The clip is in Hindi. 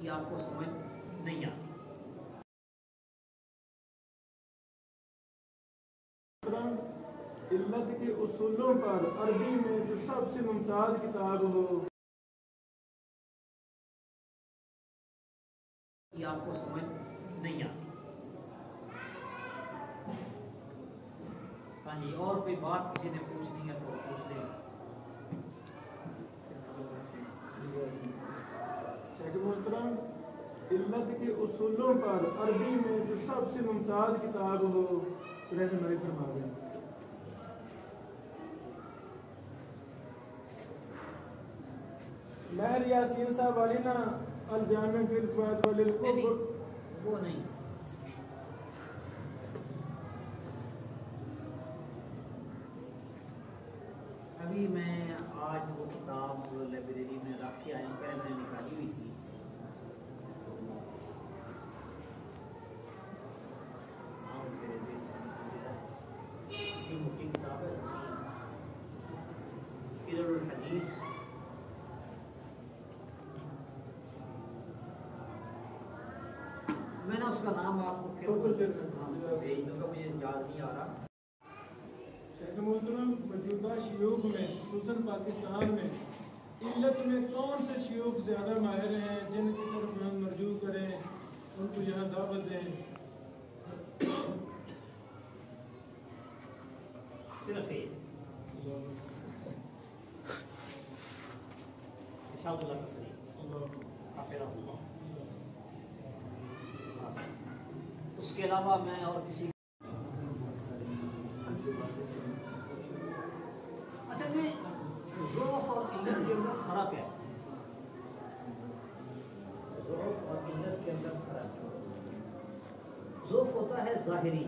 ये आपको समझ नहीं आती। इल्लत के उसूलों पर अरबी में जो सबसे मुमताज किताब हो, ये आपको समझ नहीं आती। हाँ जी, और कोई बात किसी ने पूछनी है तो पूछ लें। मोहतरम, इल्लत के उसूलों पर अरबी में जो सबसे मुमताज किताब हो, रहनुमाई फरमा दें। महर यासीन साहब वाली ना अल जामे फिल फवाद वाले वो नहीं, अभी मैं आज वो किताब लाइब्रेरी में रख के आया हूँ, पहले मैंने निकाली हुई थी। मोटी किताब है हदीस, मैंने उसका नाम आपको भेज दूंगा, मुझे याद नहीं आ रहा। मौजूदा शयूख में खुसूसन पाकिस्तान में इल्लत में कौन से शयूख ज्यादा माहिर हैं जिनकी तरफ हम मरजू करें, उनको यहाँ दावत दें। सिर्फ उसके अलावा मैं और किसी अच्छा में ज़ौफ़ और इल्लत के अंदर फर्क है। ज़ौफ़ और इल्लत के अंदर फर्क है। ज़ौफ़ होता है ज़ाहिरी,